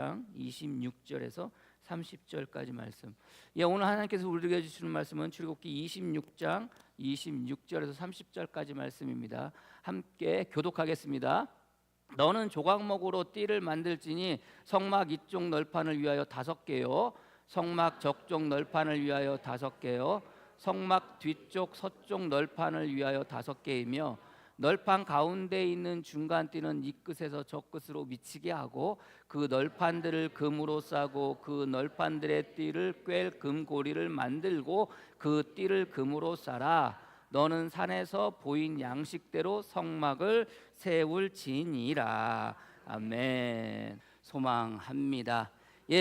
26절에서 30절까지 말씀. 오늘 하나님께서 우리에게 주시는 말씀은 출애굽기 26장 26절에서 30절까지 말씀입니다. 함께 교독하겠습니다. 너는 조각목으로 띠를 만들지니 성막 이쪽 널판을 위하여 5개요, 성막 저쪽 널판을 위하여 5개요, 성막 뒤쪽 서쪽 널판을 위하여 5개이며 널판 가운데 있는 중간 띠는 이 끝에서 저 끝으로 미치게 하고 그 널판들을 금으로 싸고 그 널판들의 띠를 꿰 금고리를 만들고 그 띠를 금으로 싸라. 너는 산에서 보인 양식대로 성막을 세울지니라. 아멘. 소망합니다.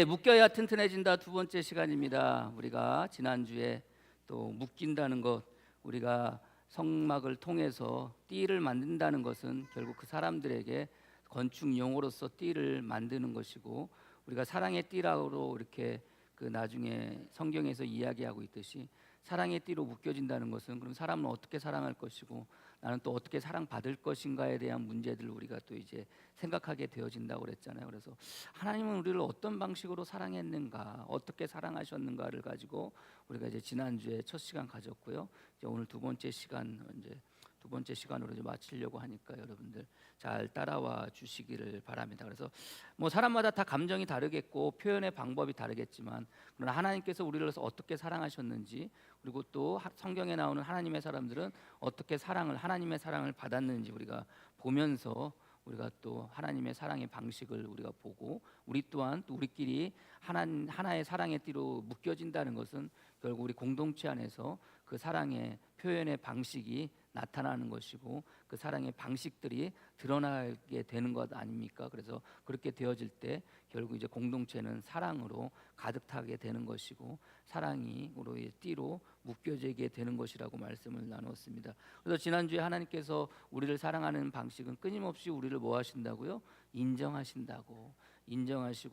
묶여야 튼튼해진다 두 번째 시간입니다. 우리가 지난주에 또 묶인다는 것, 우리가 성막을 통해서 띠를 만든다는 것은 결국 그 사람들에게 건축용으로서 띠를 만드는 것이고, 우리가 사랑의 띠라고 이렇게 그 나중에 성경에서 이야기하고 있듯이 사랑의 띠로 묶여진다는 것은 그럼 사람은 어떻게 사랑할 것이고 나는 또 어떻게 사랑받을 것인가에 대한 문제들을 우리가 또 이제 생각하게 되어진다고 그랬잖아요. 그래서 하나님은 우리를 어떤 방식으로 사랑했는가, 어떻게 사랑하셨는가를 가지고 우리가 이제 지난주에 첫 시간 가졌고요. 이제 오늘 두 번째 시간으로 이제 마치려고 하니까 여러분들 잘 따라와 주시기를 바랍니다. 그래서 사람마다 다 감정이 다르겠고 표현의 방법이 다르겠지만, 그러나 하나님께서 우리를 어떻게 사랑하셨는지, 그리고 또 성경에 나오는 하나님의 사람들은 어떻게 하나님의 사랑을 받았는지 우리가 보면서 우리가 또 하나님의 사랑의 방식을 우리가 보고, 우리 또한 또 우리끼리 하나의 사랑의 띠로 묶여진다는 것은 결국 우리 공동체 안에서 그 사랑의 표현의 방식이 나타나는 것이고 그 사랑의 방식들이 드러나게 되는 것 아닙니까? 그래서 그렇게 되어질 때 결국 이제 공동체는 사랑으로 가득 차게 되는 것이고 사랑이 우리의 띠로 묶여지게 되는 것이라고 말씀을 나누었습니다. 그래서 지난주에 하나님께서 우리를 사랑하는 방식은 끊임없이 우리를 뭐 하신다고요? 인정하시고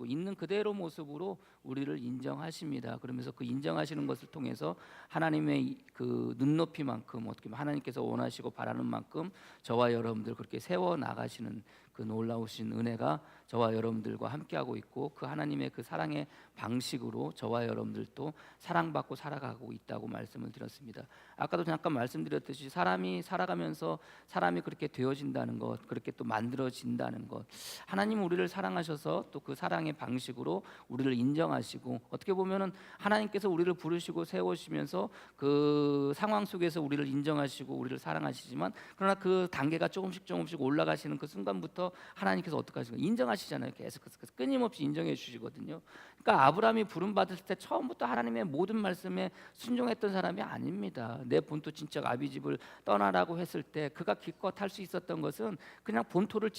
있는 그대로 모습으로 우리를 인정하십니다. 그러면서 그 인정하시는 것을 통해서 하나님의 그 눈높이만큼, 어떻게 보면 하나님께서 원하시고 바라는 만큼 저와 여러분들 그렇게 세워 나가시는 그 놀라우신 은혜가 저와 여러분들과 함께하고 있고, 그 하나님의 그 사랑의 방식으로 저와 여러분들도 사랑받고 살아가고 있다고 말씀을 드렸습니다. 아까도 잠깐 말씀드렸듯이 사람이 살아가면서 사람이 그렇게 되어진다는 것, 그렇게 또 만들어진다는 것, 하나님 우리를 사랑하셔서 또 그 사랑의 방식으로 우리를 인정하시고, 어떻게 보면은 하나님께서 우리를 부르시고 세우시면서 그 상황 속에서 우리를 인정하시고 우리를 사랑하시지만, 그러나 그 단계가 조금씩 올라가시는 그 순간부터 하나님께서 어떻게 하시는가? 인정하시잖아요. 계속 끊임없이 인정해 주시거든요. 그러니까 아브라함이 부름 받을 때 처음부터 하나님의 모든 말씀에 순종했던 사람이 아닙니다. 내 본토 친척 아비집을 떠나라고 했을 때 그가 기껏 할 수 있었던 것은 그냥 본토를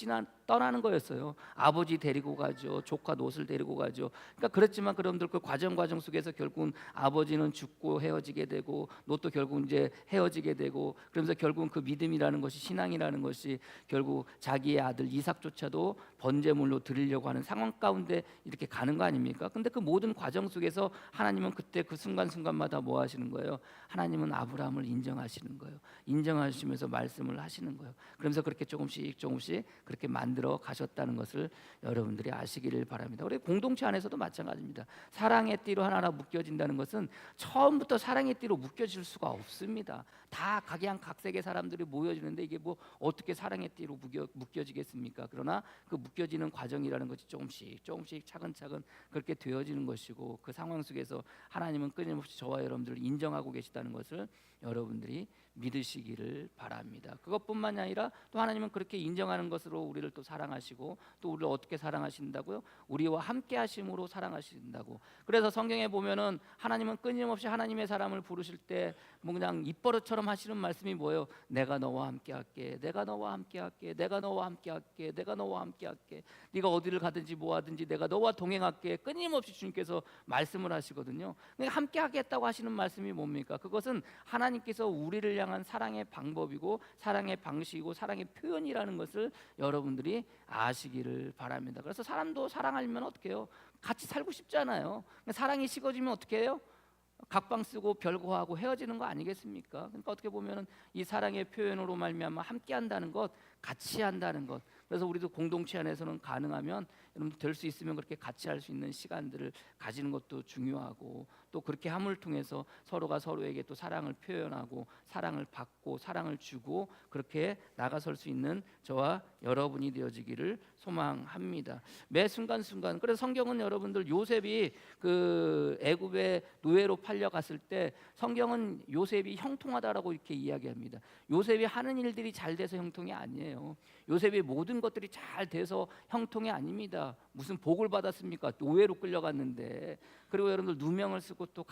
떠나는 거였어요. 아버지 데리고 가죠, 조카 롯을 데리고 가죠. 그러니까 그랬지만 여러분들 그 과정 속에서 결국은 아버지는 죽고 헤어지게 되고 롯도 결국 이제 헤어지게 되고, 그러면서 결국은 그 믿음이라는 것이, 신앙이라는 것이 결국 자기의 아들 이삭조차도 번제물로 드리려고 하는 상황 가운데 이렇게 가는 거 아닙니까? 근데 그 모든 과정 속에서 하나님은 그때 그 순간순간마다 뭐 하시는 거예요? 하나님은 아브라함을 인정하시는 거예요. 인정하시면서 말씀을 하시는 거예요. 그러면서 그렇게 조금씩 그렇게 만들어 가셨다는 것을 여러분들이 아시기를 바랍니다. 우리 공동체 안에서도 마찬가지입니다. 사랑의 띠로 하나로 묶여진다는 것은 처음부터 사랑의 띠로 묶여질 수가 없습니다. 다 각양각색의 사람들이 모여지는데 이게 뭐 어떻게 사랑의 띠로 묶여지겠습니까? 그러나 그 묶여지는 과정이라는 것이 조금씩 차근차근 그렇게 되어지는 것이고, 그 상황 속에서 하나님은 끊임없이 저와 여러분들을 인정하고 계시다는 것을 여러분들이 믿으시기를 바랍니다. 그것뿐만이 아니라 또 하나님은 그렇게 인정하는 것으로 우리를 또 사랑하시고, 또 우리를 어떻게 사랑하신다고요? 우리와 함께 하심으로 사랑하신다고. 그래서 성경에 보면은 하나님은 끊임없이 하나님의 사람을 부르실 때 그냥 입버릇처럼 하시는 말씀이 뭐예요? 내가 너와 함께 할게, 내가 너와 함께 할게, 내가 너와 함께 할게, 내가 너와 함께 할게. 네가 어디를 가든지 뭐 하든지 내가 너와 동행할게. 끊임없이 주님께서 말씀을 하시거든요. 그러니까 함께 하겠다고 하시는 말씀이 뭡니까? 그것은 하나님께서 우리를 향한 사랑의 방법이고 사랑의 방식이고 사랑의 표현이라는 것을 여러분들이 아시기를 바랍니다. 그래서 사람도 사랑하려면 어떻게 해요? 같이 살고 싶잖아요. 사랑이 식어지면 어떻게 해요? 각방 쓰고 별거하고 헤어지는 거 아니겠습니까? 그러니까 어떻게 보면 이 사랑의 표현으로 말미암아 함께 한다는 것, 같이 한다는 것, 그래서 우리도 공동체 안에서는 가능하면 여러분 될 수 있으면 그렇게 같이 할 수 있는 시간들을 가지는 것도 중요하고, 또 그렇게 함을 통해서 서로가 서로에게 또 사랑을 표현하고 사랑을 받고 사랑을 주고 그렇게 나가설 수 있는 저와 여러분이 되어지기를 소망합니다. 매 순간순간. 그래서 성경은 여러분들 요셉이 그 애굽의 노예로 팔려갔을 때 성경은 요셉이 형통하다라고 이렇게 이야기합니다. 요셉이 하는 일들이 잘 돼서 형통이 아니에요. 요셉의 모든 것들이 잘 돼서 형통이 아닙니다. 무슨 복을 받았습니까? 노예로 끌려갔는데. 그리고 여러분들 누명을 쓰고 또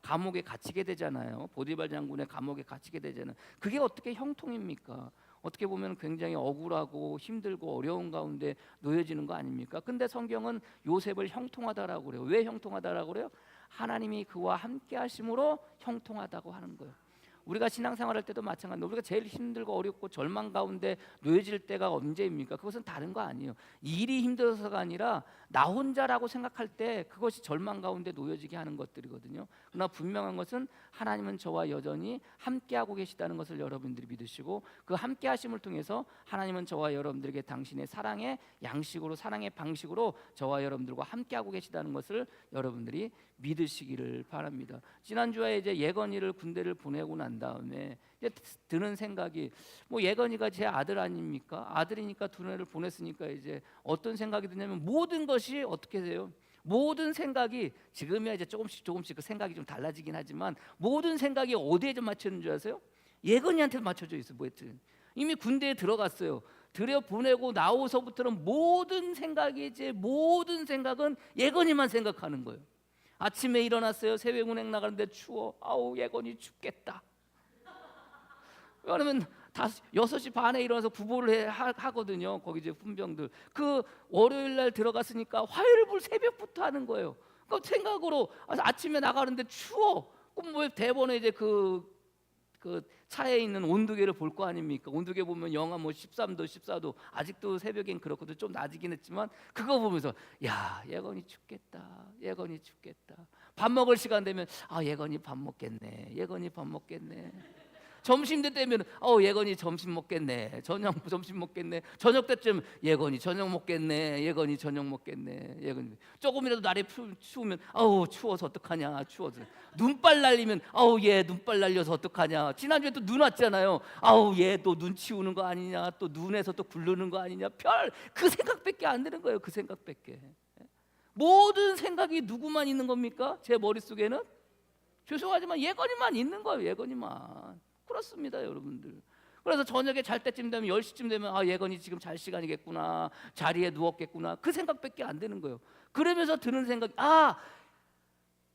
감옥에 갇히게 되잖아요. 보디발 장군의 감옥에 갇히게 되잖아요. 그게 어떻게 형통입니까? 어떻게 보면 굉장히 억울하고 힘들고 어려운 가운데 놓여지는 거 아닙니까? 근데 성경은 요셉을 형통하다라고 그래요. 왜 형통하다라고 그래요? 하나님이 그와 함께 하심으로 형통하다고 하는 거예요. 우리가 신앙생활할 때도 마찬가지로 우리가 제일 힘들고 어렵고 절망 가운데 놓여질 때가 언제입니까? 그것은 다른 거 아니에요. 일이 힘들어서가 아니라 나 혼자라고 생각할 때 그것이 절망 가운데 놓여지게 하는 것들이거든요. 그러나 분명한 것은 하나님은 저와 여전히 함께하고 계시다는 것을 여러분들이 믿으시고, 그 함께하심을 통해서 하나님은 저와 여러분들에게 당신의 사랑의 양식으로, 사랑의 방식으로 저와 여러분들과 함께하고 계시다는 것을 여러분들이 믿으시기를 바랍니다. 지난주에 이제 예건이를 군대를 보내고 난 다음에 이제 드는 생각이, 뭐 예건이가 제 아들 아닙니까? 아들이니까 두뇌를 보냈으니까 이제 어떤 생각이 드냐면, 모든 것이 어떻게 돼요? 모든 생각이 지금이야 이제 조금씩 그 생각이 좀 달라지긴 하지만 모든 생각이 어디에 좀 맞춰있는 줄 아세요? 예건이한테 맞춰져 있어요. 뭐였든 이미 군대에 들어갔어요. 들여 보내고 나오서부터는 모든 생각이, 제 모든 생각은 예건이만 생각하는 거예요. 아침에 일어났어요. 새벽 운행 나가는데 추워. 아우 예건이 춥겠다. 왜냐면 6시 반에 일어나서 구보를 하거든요. 거기 이제 훈병들. 그 월요일 날 들어갔으니까 화요일 새벽부터 하는 거예요. 그 생각으로 아침에 나가는데 추워. 그럼 뭐 대번에 이제 그 차에 있는 온도계를 볼 거 아닙니까? 온도계 보면 영하 뭐 13도, 14도. 아직도 새벽엔 그렇거든. 좀 낮이긴 했지만 그거 보면서 야, 예건이 춥겠다. 예건이 춥겠다. 밥 먹을 시간 되면 예건이 밥 먹겠네. 예건이 밥 먹겠네. 점심 때 되면 예건이 점심 먹겠네. 점심 먹겠네. 저녁 때쯤 예건이 저녁 먹겠네. 예건이 저녁 먹겠네. 예건이 조금이라도 날이 추우면 추워서 어떡하냐. 추워서 눈발 날리면 얘 눈발 날려서 어떡하냐. 지난주에 또 눈 왔잖아요. 얘 또 눈 치우는 거 아니냐. 또 눈에서 또 굴르는 거 아니냐. 그 생각밖에 안 드는 거예요. 그 생각밖에. 모든 생각이 누구만 있는 겁니까? 제 머릿속에는 죄송하지만 예건이만 있는 거예요. 예건이만. 그렇습니다, 여러분들. 그래서 저녁에 잘 때쯤 되면 10시쯤 되면 예건이 지금 잘 시간이겠구나. 자리에 누웠겠구나. 그 생각밖에 안 되는 거예요. 그러면서 드는 생각이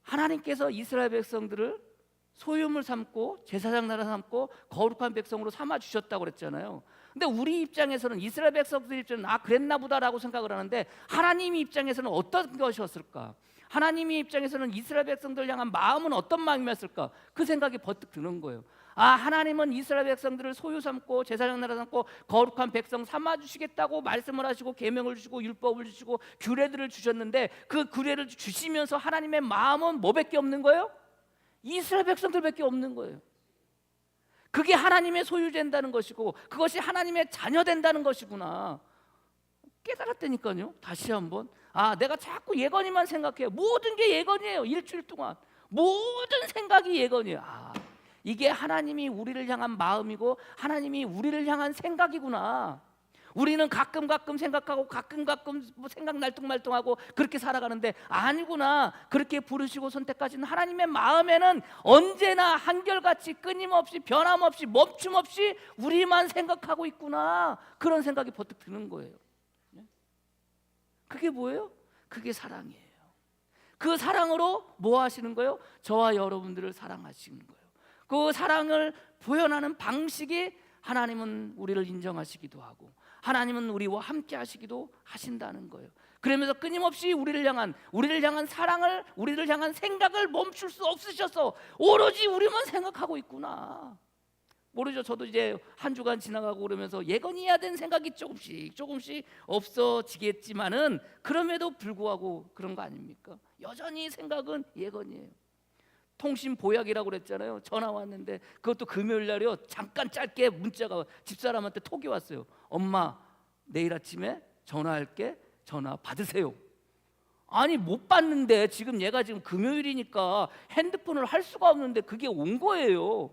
하나님께서 이스라엘 백성들을 소유물 삼고 제사장 나라 삼고 거룩한 백성으로 삼아 주셨다고 그랬잖아요. 근데 우리 입장에서는, 이스라엘 백성들 입장에서는 그랬나 보다라고 생각을 하는데, 하나님 입장에서는 어떤 것이었을까? 하나님의 입장에서는 이스라엘 백성들 향한 마음은 어떤 마음이었을까? 그 생각이 버뜩 드는 거예요. 하나님은 이스라엘 백성들을 소유 삼고 제사장 나라 삼고 거룩한 백성 삼아 주시겠다고 말씀을 하시고 계명을 주시고 율법을 주시고 규례들을 주셨는데, 그 규례를 주시면서 하나님의 마음은 뭐밖에 없는 거예요? 이스라엘 백성들밖에 없는 거예요. 그게 하나님의 소유된다는 것이고 그것이 하나님의 자녀 된다는 것이구나 깨달았다니까요. 다시 한번 내가 자꾸 예건이만 생각해요. 모든 게 예건이에요. 일주일 동안 모든 생각이 예건이에요. 이게 하나님이 우리를 향한 마음이고 하나님이 우리를 향한 생각이구나. 우리는 가끔 생각하고 가끔 뭐 생각 날뚱말뚱하고 그렇게 살아가는데 아니구나. 그렇게 부르시고 선택하신 하나님의 마음에는 언제나 한결같이 끊임없이 변함없이 멈춤없이 우리만 생각하고 있구나. 그런 생각이 버뜩 드는 거예요. 그게 뭐예요? 그게 사랑이에요. 그 사랑으로 뭐 하시는 거예요? 저와 여러분들을 사랑하시는 거예요. 그 사랑을 표현하는 방식이 하나님은 우리를 인정하시기도 하고 하나님은 우리와 함께 하시기도 하신다는 거예요. 그러면서 끊임없이 우리를 향한 사랑을, 우리를 향한 생각을 멈출 수 없으셔서 오로지 우리만 생각하고 있구나. 모르죠. 저도 이제 한 주간 지나가고 그러면서 예건이 해야 되는 생각이 조금씩 없어지겠지만은 그럼에도 불구하고 그런 거 아닙니까? 여전히 생각은 예건이에요. 통신 보약이라고 그랬잖아요. 전화 왔는데 그것도 금요일 날이요. 잠깐 짧게 문자가 집사람한테 톡이 왔어요. 엄마 내일 아침에 전화할게. 전화 받으세요. 아니 못 받는데 지금 얘가 지금 금요일이니까 핸드폰을 할 수가 없는데 그게 온 거예요.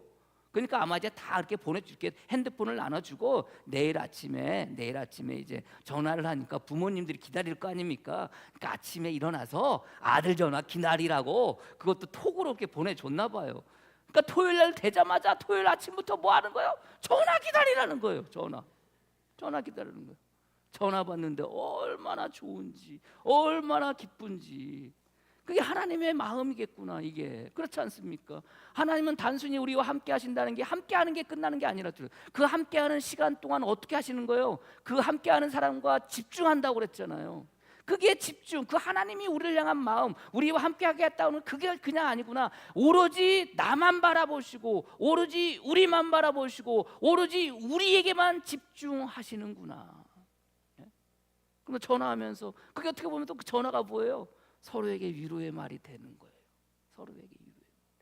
그러니까 아마 이제 다 이렇게 보내줄게. 핸드폰을 나눠주고 내일 아침에 이제 전화를 하니까 부모님들이 기다릴 거 아닙니까? 그러니까 아침에 일어나서 아들 전화 기다리라고 그것도 톡으로 이렇게 보내줬나 봐요. 그러니까 토요일 날 되자마자 토요일 아침부터 뭐 하는 거예요? 전화 기다리라는 거예요. 전화 기다리는 거예요. 전화 받는데 얼마나 좋은지, 얼마나 기쁜지. 그게 하나님의 마음이겠구나. 이게 그렇지 않습니까? 하나님은 단순히 우리와 함께 하신다는 게 함께하는 게 끝나는 게 아니라 그 함께하는 시간 동안 어떻게 하시는 거예요? 그 함께하는 사람과 집중한다고 그랬잖아요. 그게 집중, 그 하나님이 우리를 향한 마음, 우리와 함께하게 했다는 그게 그냥 아니구나. 오로지 나만 바라보시고, 오로지 우리만 바라보시고, 오로지 우리에게만 집중하시는구나. 그러면 전화하면서 그게 어떻게 보면 또 그 전화가 뭐예요? 서로에게 위로의 말이 되는 거예요. 서로에게 위로의 말.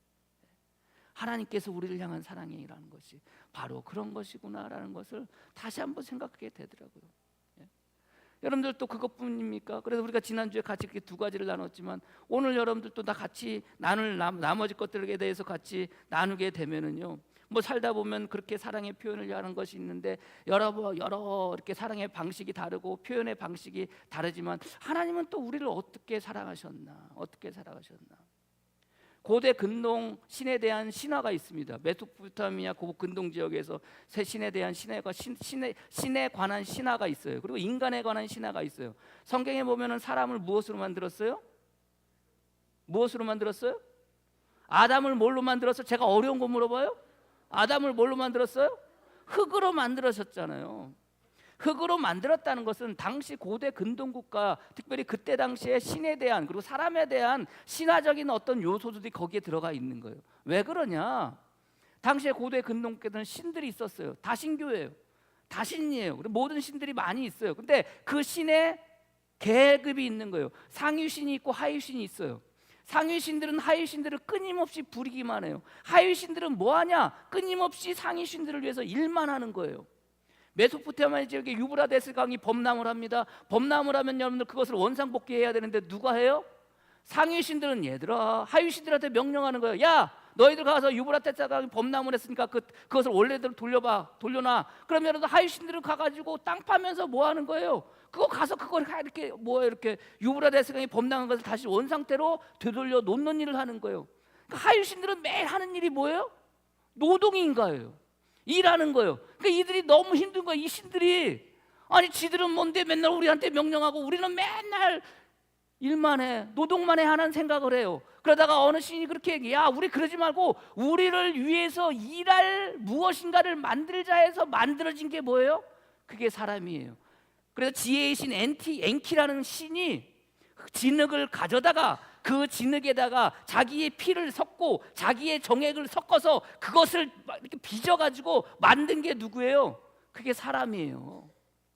하나님께서 우리를 향한 사랑이라는 것이 바로 그런 것이구나라는 것을 다시 한번 생각하게 되더라고요. 여러분들 또 그것뿐입니까? 그래서 우리가 지난주에 같이 이렇게 두 가지를 나눴지만 오늘 여러분들 또 다 같이 나눌 나머지 것들에 대해서 같이 나누게 되면은요. 뭐 살다 보면 그렇게 사랑의 표현을 하는 것이 있는데 여러 이렇게 사랑의 방식이 다르고 표현의 방식이 다르지만 하나님은 또 우리를 어떻게 사랑하셨나? 고대 근동 신에 대한 신화가 있습니다. 메소포타미아 그 근동 지역에서 새 신에 대한 신에 관한 신화가 있어요. 그리고 인간에 관한 신화가 있어요. 성경에 보면은 사람을 무엇으로 만들었어요? 아담을 뭘로 만들었어요? 제가 어려운 거 물어봐요. 아담을 뭘로 만들었어요? 흙으로 만들었었잖아요. 흙으로 만들었다는 것은 당시 고대 근동국가, 특별히 그때 당시에 신에 대한 그리고 사람에 대한 신화적인 어떤 요소들이 거기에 들어가 있는 거예요. 왜 그러냐? 당시에 고대 근동국에는 신들이 있었어요. 다 신교예요. 다 신이에요. 그리고 모든 신들이 많이 있어요. 근데 그 신의 계급이 있는 거예요. 상위신이 있고 하위신이 있어요. 상위신들은 하위신들을 끊임없이 부리기만 해요. 하위신들은 뭐하냐? 끊임없이 상위신들을 위해서 일만 하는 거예요. 메소포타미아 지역에 유브라데스 강이 범람을 합니다. 범람을 하면 여러분들 그것을 원상복귀해야 되는데 누가 해요? 상위신들은 얘들아 하위신들한테 명령하는 거예요. 야 너희들 가서 유브라데스 강이 범람을 했으니까 그것을 원래대로 돌려놔. 그러면 여러분들 하위신들은 가가지고 땅 파면서 뭐 하는 거예요? 그걸 이렇게 유브라데스 강이 범람한 것을 다시 원상태로 되돌려 놓는 일을 하는 거예요. 그러니까 하위신들은 매일 하는 일이 뭐예요? 노동인가예요. 일하는 거예요. 그러니까 이들이 너무 힘든 거예요. 이 신들이 아니 지들은 뭔데 맨날 우리한테 명령하고 우리는 맨날 일만 해, 노동만 해 하는 생각을 해요. 그러다가 어느 신이 그렇게 얘기해. 야 우리 그러지 말고 우리를 위해서 일할 무엇인가를 만들자 해서 만들어진 게 뭐예요? 그게 사람이에요. 그래서 지혜의 신 엔키라는 신이 진흙을 가져다가 그 진흙에다가 자기의 피를 섞고 자기의 정액을 섞어서 그것을 이렇게 빚어가지고 만든 게 누구예요? 그게 사람이에요.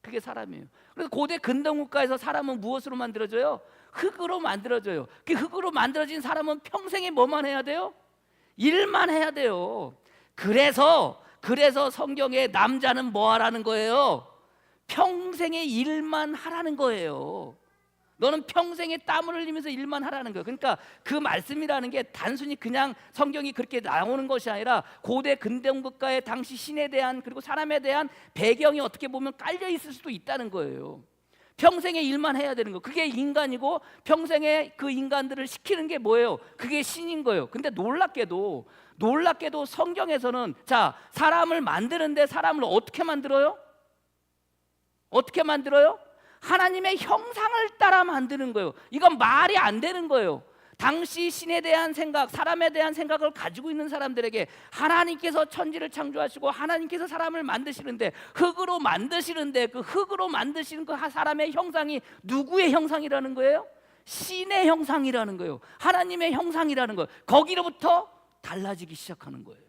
그래서 고대 근동국가에서 사람은 무엇으로 만들어져요? 흙으로 만들어져요. 그 흙으로 만들어진 사람은 평생에 뭐만 해야 돼요? 일만 해야 돼요. 그래서 성경에 남자는 뭐 하라는 거예요? 평생에 일만 하라는 거예요. 너는 평생에 땀을 흘리면서 일만 하라는 거예요. 그러니까 그 말씀이라는 게 단순히 그냥 성경이 그렇게 나오는 것이 아니라 고대 근동국가의 당시 신에 대한 그리고 사람에 대한 배경이 어떻게 보면 깔려 있을 수도 있다는 거예요. 평생에 일만 해야 되는 거. 그게 인간이고 평생에 그 인간들을 시키는 게 뭐예요? 그게 신인 거예요. 근데 놀랍게도 성경에서는 자, 사람을 만드는데 사람을 어떻게 만들어요? 하나님의 형상을 따라 만드는 거예요. 이건 말이 안 되는 거예요. 당시 신에 대한 생각, 사람에 대한 생각을 가지고 있는 사람들에게 하나님께서 천지를 창조하시고 하나님께서 사람을 만드시는데 흙으로 만드시는데 그 흙으로 만드시는 그 사람의 형상이 누구의 형상이라는 거예요? 신의 형상이라는 거예요. 하나님의 형상이라는 거예요. 거기로부터 달라지기 시작하는 거예요.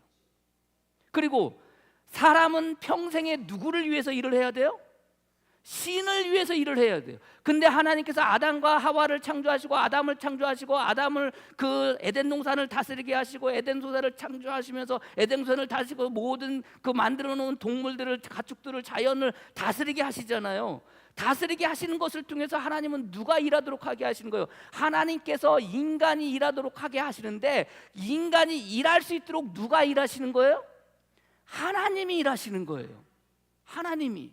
그리고 사람은 평생에 누구를 위해서 일을 해야 돼요? 신을 위해서 일을 해야 돼요. 근데 하나님께서 아담과 하와를 창조하시고 아담을 창조하시고 아담을 그 에덴 동산을 다스리게 하시고 에덴 동산을 창조하시면서 에덴 동산을 다스리고 모든 그 만들어 놓은 동물들을 가축들을 자연을 다스리게 하시잖아요. 다스리게 하시는 것을 통해서 하나님은 누가 일하도록 하게 하시는 거예요? 하나님께서 인간이 일하도록 하게 하시는데 인간이 일할 수 있도록 누가 일하시는 거예요? 하나님이 일하시는 거예요. 하나님이.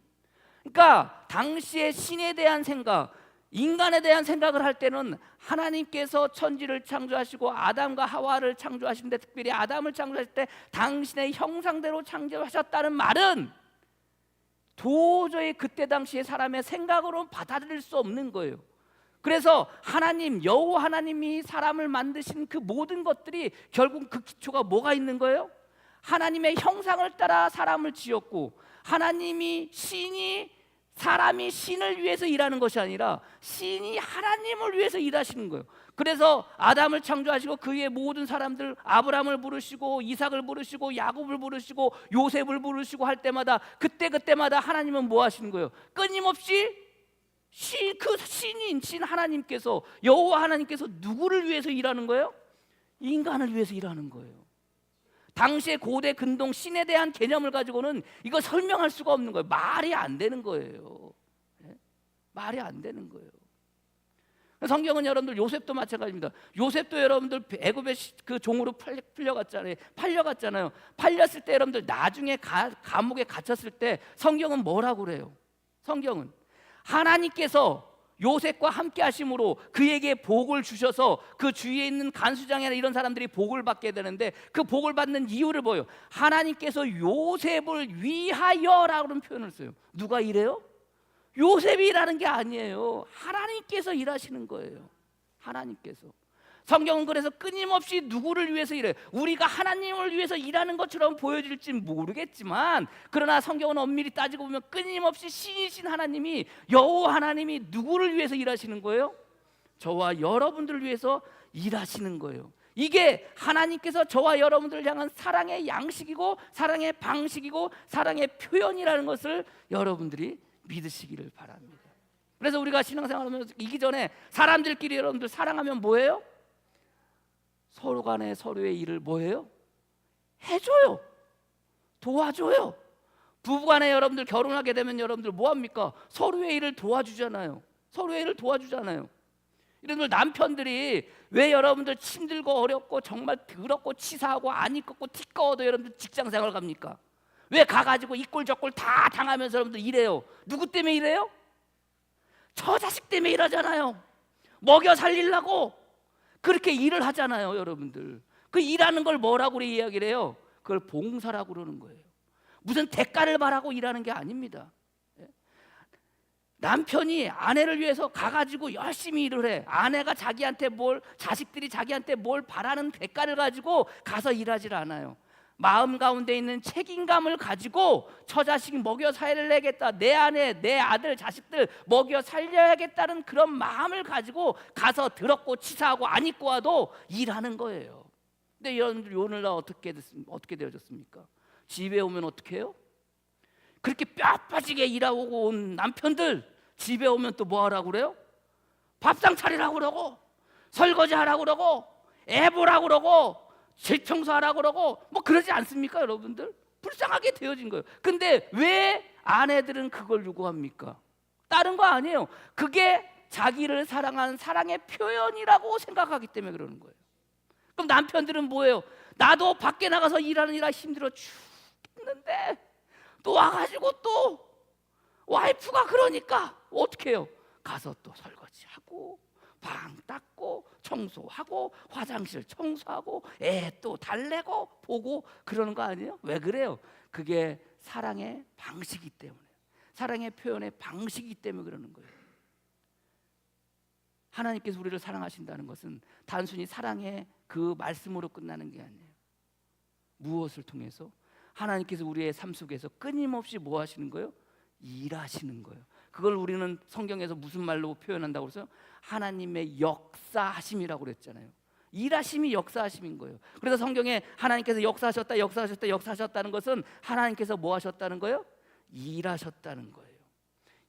그러니까 당시에 신에 대한 생각, 인간에 대한 생각을 할 때는 하나님께서 천지를 창조하시고 아담과 하와를 창조하시는데 특별히 아담을 창조하실 때 당신의 형상대로 창조하셨다는 말은 도저히 그때 당시에 사람의 생각으로 받아들일 수 없는 거예요. 그래서 하나님, 여호와 하나님이 사람을 만드신 그 모든 것들이 결국 그 기초가 뭐가 있는 거예요? 하나님의 형상을 따라 사람을 지었고 하나님이 사람이 신을 위해서 일하는 것이 아니라 신이 하나님을 위해서 일하시는 거예요. 그래서 아담을 창조하시고 그의 모든 사람들, 아브라함을 부르시고 이삭을 부르시고 야곱을 부르시고 요셉을 부르시고 할 때마다 그때마다 하나님은 뭐 하시는 거예요? 끊임없이 신 하나님께서, 여호와 하나님께서 누구를 위해서 일하는 거예요? 인간을 위해서 일하는 거예요. 당시의 고대 근동 신에 대한 개념을 가지고는 이거 설명할 수가 없는 거예요. 말이 안 되는 거예요. 말이 안 되는 거예요. 성경은 여러분들 요셉도 마찬가지입니다. 요셉도 여러분들 애굽의 그 종으로 팔려갔잖아요. 팔렸을 때 여러분들 나중에 감옥에 갇혔을 때 성경은 뭐라고 그래요? 성경은 하나님께서 요셉과 함께 하심으로 그에게 복을 주셔서 그 주위에 있는 간수장이나 이런 사람들이 복을 받게 되는데 그 복을 받는 이유를 뭐예요? 하나님께서 요셉을 위하여라는 표현을 써요. 누가 이래요? 요셉이 일하는 게 아니에요. 하나님께서 일하시는 거예요. 하나님께서. 성경은 그래서 끊임없이 누구를 위해서 일해요? 우리가 하나님을 위해서 일하는 것처럼 보여질지 모르겠지만 그러나 성경은 엄밀히 따지고 보면 끊임없이 신이신 하나님이, 여호와 하나님이 누구를 위해서 일하시는 거예요? 저와 여러분들을 위해서 일하시는 거예요. 이게 하나님께서 저와 여러분들을 향한 사랑의 양식이고 사랑의 방식이고 사랑의 표현이라는 것을 여러분들이 믿으시기를 바랍니다. 그래서 우리가 신앙생활하면서 이기 전에 사람들끼리 여러분들 사랑하면 뭐예요? 서로 간에 서로의 일을 뭐예요? 해줘요. 도와줘요. 부부간에 여러분들 결혼하게 되면 여러분들 뭐합니까? 서로의 일을 도와주잖아요. 서로의 일을 도와주잖아요. 이런 남편들이 왜 여러분들 힘들고 어렵고 정말 더럽고 치사하고 안 이뻤고 티꺼워도 여러분들 직장생활 갑니까? 왜 가가지고 이꼴 저꼴 다 당하면서 여러분들 일해요? 누구 때문에 일해요? 저 자식 때문에 일하잖아요. 먹여 살리려고 그렇게 일을 하잖아요. 여러분들 그 일하는 걸 뭐라고 이야기를 해요? 그걸 봉사라고 그러는 거예요. 무슨 대가를 바라고 일하는 게 아닙니다. 남편이 아내를 위해서 가가지고 열심히 일을 해. 아내가 자기한테 자식들이 자기한테 뭘 바라는 대가를 가지고 가서 일하질 않아요. 마음 가운데 있는 책임감을 가지고 처자식 먹여 살려야겠다, 내 아내, 내 아들, 자식들 먹여 살려야겠다는 그런 마음을 가지고 가서 더럽고 치사하고 안 입고 와도 일하는 거예요. 근데 여러분들 오늘날 어떻게 되어졌습니까? 집에 오면 어떻게 해요? 그렇게 뼈 빠지게 일하고 온 남편들 집에 오면 또 뭐 하라고 그래요? 밥상 차리라고 그러고 설거지 하라고 그러고 애 보라고 그러고 집 청소하라고 그러고 뭐 그러지 않습니까? 여러분들 불쌍하게 되어진 거예요. 근데 왜 아내들은 그걸 요구합니까? 다른 거 아니에요. 그게 자기를 사랑하는 사랑의 표현이라고 생각하기 때문에 그러는 거예요. 그럼 남편들은 뭐예요? 나도 밖에 나가서 일하느라 힘들어 죽겠는데 또 와가지고 또 와이프가 그러니까 어떻게 해요? 가서 또 설거지하고 방 닦고 청소하고 화장실 청소하고 애 또 달래고 보고 그러는 거 아니에요? 왜 그래요? 그게 사랑의 방식이기 때문에, 사랑의 표현의 방식이기 때문에 그러는 거예요. 하나님께서 우리를 사랑하신다는 것은 단순히 사랑의 그 말씀으로 끝나는 게 아니에요. 무엇을 통해서? 하나님께서 우리의 삶 속에서 끊임없이 뭐 하시는 거예요? 일하시는 거예요. 그걸 우리는 성경에서 무슨 말로 표현한다고 그래서 하나님의 역사하심이라고 그랬잖아요. 일하심이 역사하심인 거예요. 그래서 성경에 하나님께서 역사하셨다는 것은 하나님께서 뭐 하셨다는 거예요? 일하셨다는 거예요.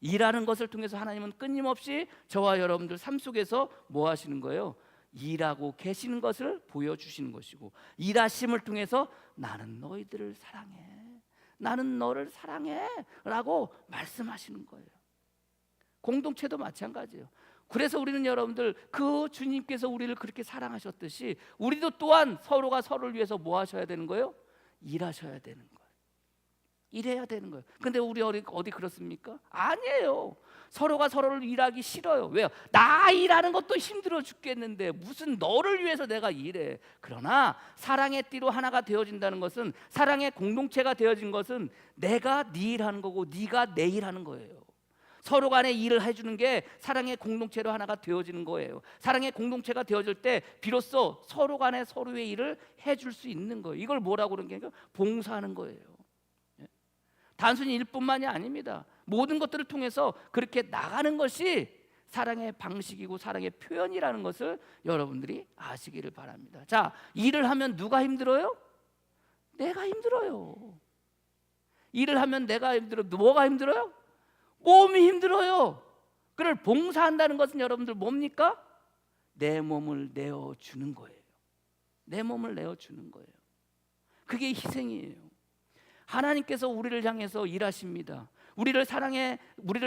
일하는 것을 통해서 하나님은 끊임없이 저와 여러분들 삶 속에서 뭐 하시는 거예요? 일하고 계시는 것을 보여주시는 것이고, 일하심을 통해서 나는 너희들을 사랑해, 나는 너를 사랑해 라고 말씀하시는 거예요. 공동체도 마찬가지예요. 그래서 우리는 여러분들 그 주님께서 우리를 그렇게 사랑하셨듯이 우리도 또한 서로가 서로를 위해서 뭐 하셔야 되는 거예요? 일하셔야 되는 거예요. 일해야 되는 거예요. 근데 우리 어디 그렇습니까? 아니에요. 서로가 서로를 일하기 싫어요. 왜요? 나 일하는 것도 힘들어 죽겠는데 무슨 너를 위해서 내가 일해. 그러나 사랑의 띠로 하나가 되어진다는 것은, 사랑의 공동체가 되어진 것은 내가 네 일하는 거고 네가 내 일하는 거예요. 서로 간에 일을 해주는 게 사랑의 공동체로 하나가 되어지는 거예요. 사랑의 공동체가 되어질 때 비로소 서로 간에 서로의 일을 해줄 수 있는 거예요. 이걸 뭐라고 그러는 게 아니라 봉사하는 거예요. 단순히 일뿐만이 아닙니다. 모든 것들을 통해서 그렇게 나가는 것이 사랑의 방식이고 사랑의 표현이라는 것을 여러분들이 아시기를 바랍니다. 자, 일을 하면 누가 힘들어요? 내가 힘들어요. 일을 하면 내가 힘들어요. 뭐가 힘들어요? 몸이 힘들어요. 그를 봉사한다는 것은 여러분들 뭡니까? 내 몸을 내어주는 거예요. 내 몸을 내어주는 거예요. 그게 희생이에요. 하나님께서 우리를 향해서 일하십니다. 우리를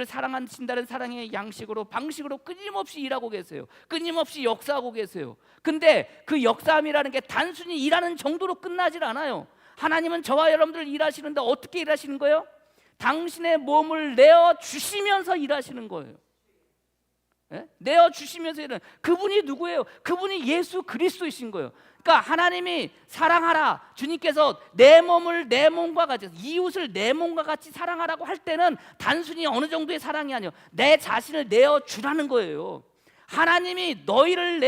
사랑하신다는 사랑의 양식으로, 방식으로 끊임없이 일하고 계세요. 끊임없이 역사하고 계세요. 근데 그 역사함이라는 게 단순히 일하는 정도로 끝나질 않아요. 하나님은 저와 여러분들 일하시는데 어떻게 일하시는 거예요? 당신의 몸을 내어주시면서 일하시는 거예요. 예? 내어주시면서 일하는, 그분이 누구예요? 그분이 예수 그리스도이신 거예요. 그러니까 하나님이 사랑하라, 주님께서 내 몸을 내 몸과 같이, 이웃을 내 몸과 같이 사랑하라고 할 때는 단순히 어느 정도의 사랑이 아니에요. 내 자신을 내어주라는 거예요. 하나님이 너희를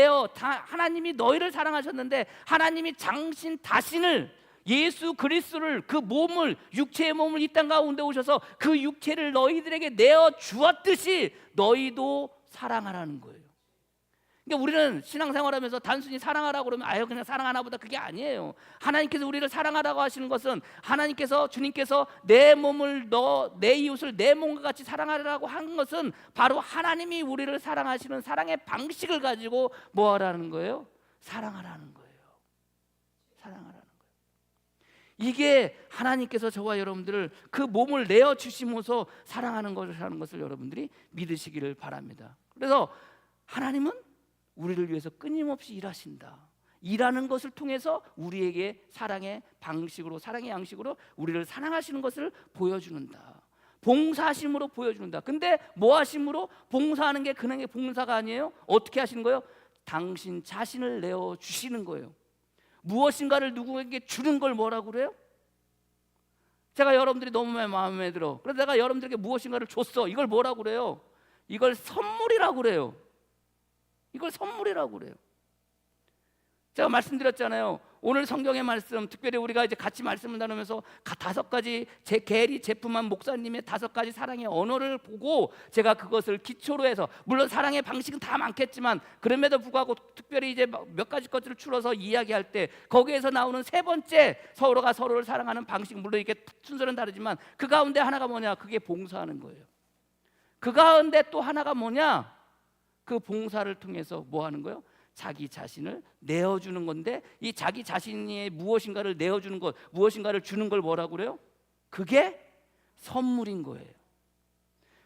사랑하셨는데 하나님이 당신 자신을, 예수 그리스도를, 그 몸을, 육체의 몸을 이 땅 가운데 오셔서 그 육체를 너희들에게 내어 주었듯이 너희도 사랑하라는 거예요. 그러니까 우리는 신앙생활하면서 단순히 사랑하라고 그러면 아유 그냥 사랑하나 보다, 그게 아니에요. 하나님께서 우리를 사랑하라고 하시는 것은, 주님께서 내 몸을 내 이웃을 내 몸과 같이 사랑하라고 한 것은 바로 하나님이 우리를 사랑하시는 사랑의 방식을 가지고 뭐 하라는 거예요? 사랑하라는 거예요. 사랑하라는 거예요. 이게 하나님께서 저와 여러분들을 그 몸을 내어주심으로써 사랑하는 것이라는 것을 여러분들이 믿으시기를 바랍니다. 그래서 하나님은 우리를 위해서 끊임없이 일하신다. 일하는 것을 통해서 우리에게 사랑의 방식으로, 사랑의 양식으로 우리를 사랑하시는 것을 보여주는다. 봉사하심으로 보여주는다. 근데 뭐 하심으로? 봉사하는 게 그냥 봉사가 아니에요. 어떻게 하시는 거예요? 당신 자신을 내어주시는 거예요. 무엇인가를 누구에게 주는 걸 뭐라고 그래요? 제가 여러분들이 너무 마음에 들어, 그래서 내가 여러분들에게 무엇인가를 줬어. 이걸 뭐라고 그래요? 이걸 선물이라고 그래요. 이걸 선물이라고 그래요. 제가 말씀드렸잖아요. 오늘 성경의 말씀, 특별히 우리가 이제 같이 말씀을 나누면서 5가지 계리 제품한 목사님의 5가지 사랑의 언어를 보고 제가 그것을 기초로 해서, 물론 사랑의 방식은 다 많겠지만 그럼에도 불구하고 특별히 이제 몇 가지 것들을 추려서 이야기할 때 거기에서 나오는 3번째 서로가 서로를 사랑하는 방식, 물론 이게 순서는 다르지만 그 가운데 하나가 뭐냐? 그게 봉사하는 거예요. 그 가운데 또 하나가 뭐냐? 그 봉사를 통해서 뭐 하는 거예요? 자기 자신을 내어주는 건데, 이 자기 자신이 무엇인가를 내어주는 것, 무엇인가를 주는 걸 뭐라고 그래요? 그게 선물인 거예요.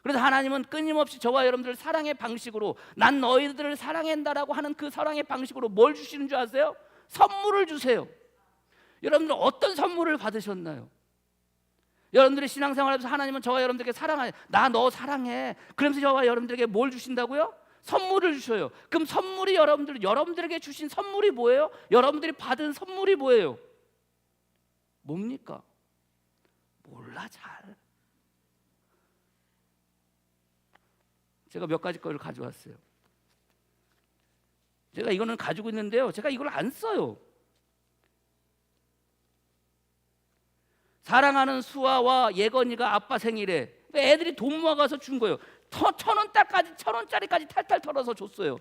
그래서 하나님은 끊임없이 저와 여러분들을 사랑의 방식으로, 난 너희들을 사랑한다라고 하는 그 사랑의 방식으로 뭘 주시는 줄 아세요? 선물을 주세요. 여러분들 어떤 선물을 받으셨나요? 여러분들의 신앙생활에서 하나님은 저와 여러분들에게 사랑해, 나 너 사랑해, 그러면서 저와 여러분들에게 뭘 주신다고요? 선물을 주셔요. 그럼 선물이 여러분들에게 주신 선물이 뭐예요? 여러분들이 받은 선물이 뭐예요? 뭡니까? 몰라 잘. 제가 몇 가지 거를 가져왔어요. 제가 이거는 가지고 있는데요, 제가 이걸 안 써요. 사랑하는 수아와 예건이가 아빠 생일에 애들이 돈 모아가서 준 거예요. 1,000원짜리까지 탈탈 털어서 줬어요.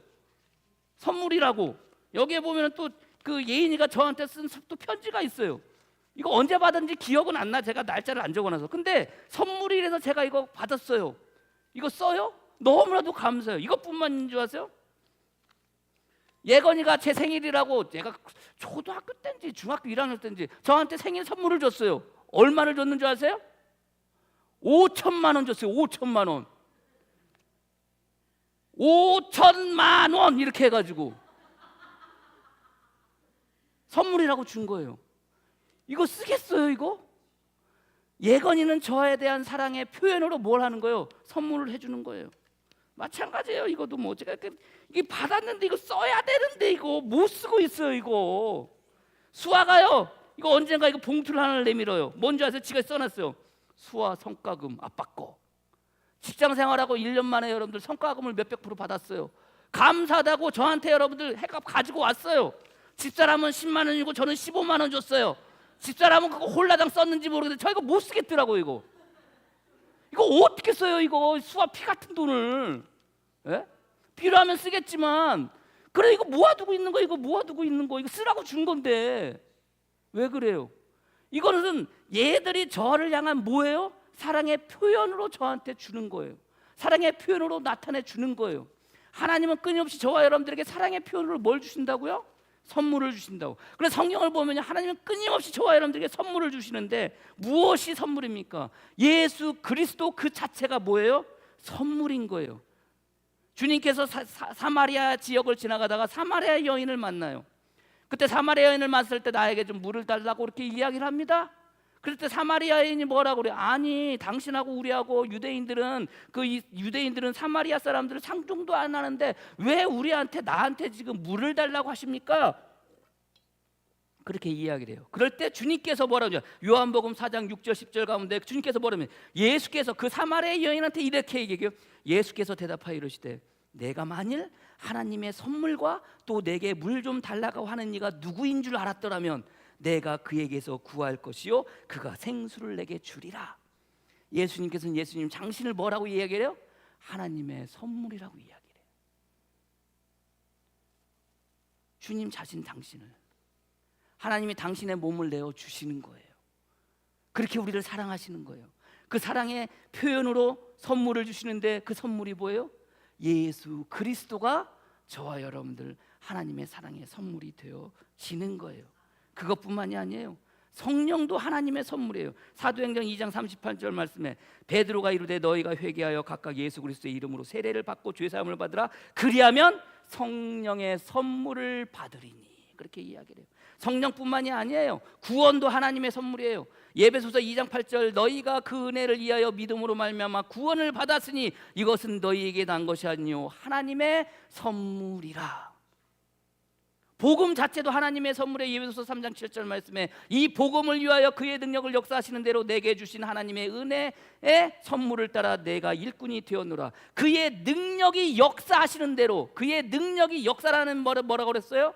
선물이라고. 여기에 보면 또 그 예인이가 저한테 쓴 또 편지가 있어요. 이거 언제 받은지 기억은 안 나. 제가 날짜를 안 적어놔서. 근데 선물이라서 제가 이거 받았어요. 이거 써요? 너무나도 감사해요. 이것뿐만인 줄 아세요? 예건이가 제 생일이라고, 제가 초등학교 때인지 중학교 1학년 때인지 저한테 생일 선물을 줬어요. 얼마를 줬는 줄 아세요? 5천만 원 줬어요. 5천만 원. 5천만 원 이렇게 해가지고 선물이라고 준 거예요. 이거 쓰겠어요 이거? 예건이는 저에 대한 사랑의 표현으로 뭘 하는 거예요? 선물을 해주는 거예요. 마찬가지예요. 이것도 뭐 제가 이게 받았는데 이거 써야 되는데 이거 못 쓰고 있어요. 이거 수아가요, 이거 언젠가 이거 봉투를 하나를 내밀어요. 뭔지 아세요? 지가 써놨어요. 수아 성과금 아빠 거. 직장 생활하고 1년 만에 여러분들 성과금을 몇백 프로 받았어요. 감사하다고 저한테 여러분들 해값 가지고 왔어요. 집사람은 10만 원이고 저는 15만 원 줬어요. 집사람은 그거 홀라당 썼는지 모르겠는데 저 이거 못 쓰겠더라고요. 이거 어떻게 써요? 이거 수아 피 같은 돈을, 예? 필요하면 쓰겠지만, 그래 이거 모아두고 있는 거, 이거 모아두고 있는 거, 이거 쓰라고 준 건데 왜 그래요? 이거는 얘들이 저를 향한 뭐예요? 사랑의 표현으로 저한테 주는 거예요. 사랑의 표현으로 나타내 주는 거예요. 하나님은 끊임없이 저와 여러분들에게 사랑의 표현으로 뭘 주신다고요? 선물을 주신다고. 그래서 성경을 보면 하나님은 끊임없이 저와 여러분들에게 선물을 주시는데 무엇이 선물입니까? 예수 그리스도 그 자체가 뭐예요? 선물인 거예요. 주님께서 사마리아 지역을 지나가다가 사마리아 여인을 만나요. 그때 사마리아 여인을 만났을 때 나에게 좀 물을 달라고 이렇게 이야기를 합니다. 그럴 때 사마리아 여인이 뭐라고 그래요? 아니, 당신하고 우리하고 유대인들은 유대인들은 사마리아 사람들을 상종도 안 하는데 왜 나한테 지금 물을 달라고 하십니까? 그렇게 이야기를 해요. 그럴 때 주님께서 뭐라고 하죠? 요한복음 4장 6절 10절 가운데 주님께서 뭐라면 예수께서 그 사마리아 여인한테 이렇게 얘기해요. 예수께서 대답하여 이르시되 내가 만일 하나님의 선물과 또 내게 물 좀 달라고 하는 이가 누구인 줄 알았더라면 내가 그에게서 구할 것이요 그가 생수를 내게 주리라. 예수님께서는 예수님 당신을 뭐라고 이야기해요? 하나님의 선물이라고 이야기해요. 주님 자신 당신을, 하나님이 당신의 몸을 내어 주시는 거예요. 그렇게 우리를 사랑하시는 거예요. 그 사랑의 표현으로 선물을 주시는데 그 선물이 뭐예요? 예수 그리스도가 저와 여러분들 하나님의 사랑의 선물이 되어지는 거예요. 그것뿐만이 아니에요. 성령도 하나님의 선물이에요. 사도행전 2장 38절 말씀에 베드로가 이르되 너희가 회개하여 각각 예수 그리스도의 이름으로 세례를 받고 죄사함을 받으라. 그리하면 성령의 선물을 받으리니. 그렇게 이야기를 해요. 성령뿐만이 아니에요. 구원도 하나님의 선물이에요. 예배소서 2장 8절 너희가 그 은혜를 위하여 믿음으로 말미암아 구원을 받았으니 이것은 너희에게 난 것이 아니요 하나님의 선물이라. 복음 자체도 하나님의 선물의 예배소서 3장 7절 말씀에 이 복음을 위하여 그의 능력을 역사하시는 대로 내게 주신 하나님의 은혜의 선물을 따라 내가 일꾼이 되었노라. 그의 능력이 역사하시는 대로, 그의 능력이 역사라는 뭐라고 그랬어요?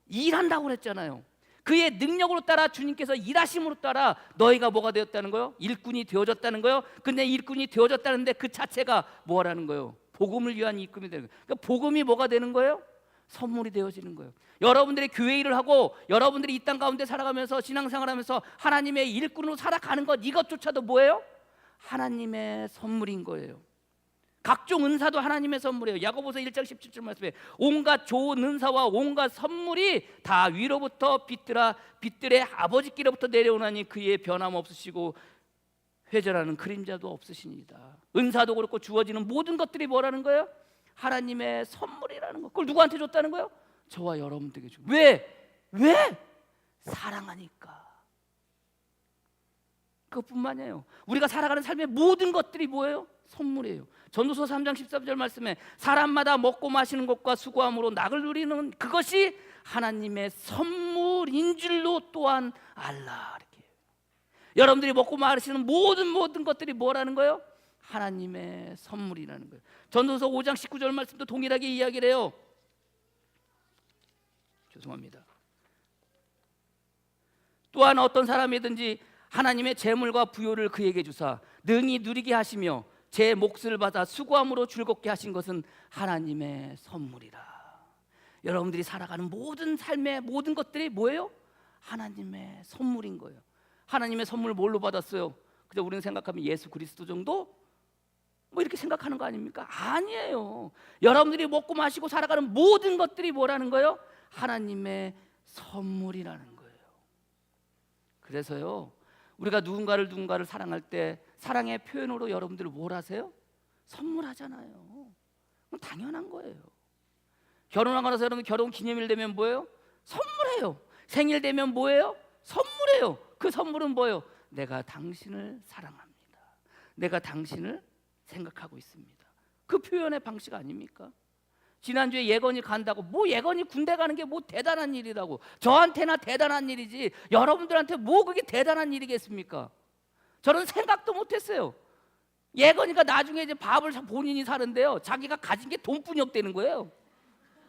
일한다고 그랬잖아요. 그의 능력으로 따라 주님께서 일하심으로 따라 너희가 뭐가 되었다는 거예요? 일꾼이 되어졌다는 거예요. 근데 일꾼이 되어졌다는데 그 자체가 뭐라는 거예요? 복음을 위한 일꾼이 되는 거예요. 그러니까 복음이 뭐가 되는 거예요? 선물이 되어지는 거예요. 여러분들이 교회 일을 하고 여러분들이 이 땅 가운데 살아가면서 신앙생활하면서 하나님의 일꾼으로 살아가는 것, 이것조차도 뭐예요? 하나님의 선물인 거예요. 각종 은사도 하나님의 선물이에요. 야고보서 1장 17절 말씀에 온갖 좋은 은사와 온갖 선물이 다 위로부터 빛들의 아버지께로부터 내려오나니 그의 변함없으시고 회절하는 그림자도 없으시니이다. 은사도 그렇고 주어지는 모든 것들이 뭐라는 거예요? 하나님의 선물이라는 거. 그걸 누구한테 줬다는 거예요? 저와 여러분들에게 준 거예요. 왜? 사랑하니까. 그것뿐만 아니에요. 우리가 살아가는 삶의 모든 것들이 뭐예요? 선물이에요. 전도서 3장 13절 말씀에 사람마다 먹고 마시는 것과 수고함으로 낙을 누리는 그것이 하나님의 선물인 줄로 또한 알라. 이렇게. 여러분들이 먹고 마시는 모든 것들이 뭐라는 거예요? 하나님의 선물이라는 거예요. 전도서 5장 19절 말씀도 동일하게 이야기를 해요. 죄송합니다. 또한 어떤 사람이든지 하나님의 재물과 부요를 그에게 주사 능히 누리게 하시며 제 몫을 받아 수고함으로 즐겁게 하신 것은 하나님의 선물이라. 여러분들이 살아가는 모든 삶의 모든 것들이 뭐예요? 하나님의 선물인 거예요. 하나님의 선물 뭘로 받았어요? 그저 우리는 생각하면 예수 그리스도 정도? 뭐 이렇게 생각하는 거 아닙니까? 아니에요. 여러분들이 먹고 마시고 살아가는 모든 것들이 뭐라는 거예요? 하나님의 선물이라는 거예요. 그래서요, 우리가 누군가를 사랑할 때 사랑의 표현으로 여러분들 뭘 하세요? 선물하잖아요. 그건 당연한 거예요. 결혼하고 나서 여러분 결혼 기념일 되면 뭐예요? 선물해요. 생일 되면 뭐예요? 선물해요. 그 선물은 뭐예요? 내가 당신을 사랑합니다. 내가 당신을 생각하고 있습니다. 그 표현의 방식 아닙니까? 지난주에 예건이 간다고, 뭐 예건이 군대 가는 게 뭐 대단한 일이라고. 저한테나 대단한 일이지 여러분들한테 뭐 그게 대단한 일이겠습니까? 저는 생각도 못했어요. 예건이가 나중에 이제 밥을 본인이 사는데요, 자기가 가진 게 돈뿐이 없다는 거예요.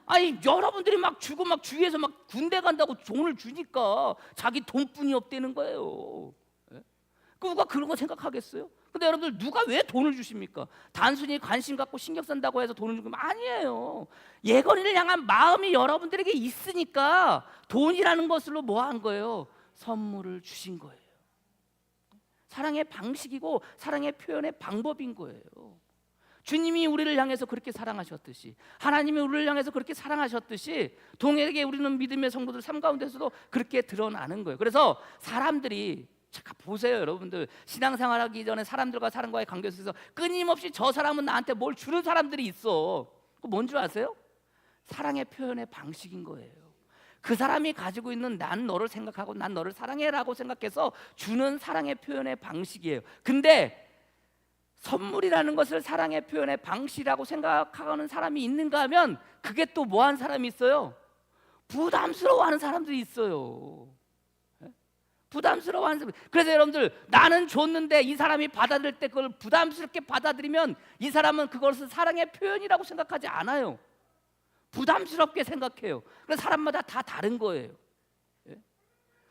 아니, 여러분들이 막 주고 막 주위에서 막 군대 간다고 돈을 주니까 자기 돈뿐이 없다는 거예요. 예? 누가 그런 거 생각하겠어요? 근데 여러분들 누가 왜 돈을 주십니까? 단순히 관심 갖고 신경 쓴다고 해서 돈을 주는 건 아니에요. 예건이를 향한 마음이 여러분들에게 있으니까 돈이라는 것으로 뭐 한 거예요? 선물을 주신 거예요. 사랑의 방식이고 사랑의 표현의 방법인 거예요. 주님이 우리를 향해서 그렇게 사랑하셨듯이, 하나님이 우리를 향해서 그렇게 사랑하셨듯이 동일하게 우리는 믿음의 성도들 삶 가운데서도 그렇게 드러나는 거예요. 그래서 사람들이 잠깐 보세요. 여러분들 신앙생활하기 전에 사람들과 사람과의 관계 속에서 끊임없이 저 사람은 나한테 뭘 주는 사람들이 있어. 그거 뭔 줄 아세요? 사랑의 표현의 방식인 거예요. 그 사람이 가지고 있는 난 너를 생각하고 난 너를 사랑해라고 생각해서 주는 사랑의 표현의 방식이에요. 근데 선물이라는 것을 사랑의 표현의 방식이라고 생각하는 사람이 있는가 하면 그게 또 뭐한 사람이 있어요? 부담스러워하는 사람들이 있어요. 부담스러워하는 사람. 그래서 여러분들 나는 줬는데 이 사람이 받아들일 때 그걸 부담스럽게 받아들이면 이 사람은 그것을 사랑의 표현이라고 생각하지 않아요. 부담스럽게 생각해요. 그래서 사람마다 다 다른 거예요.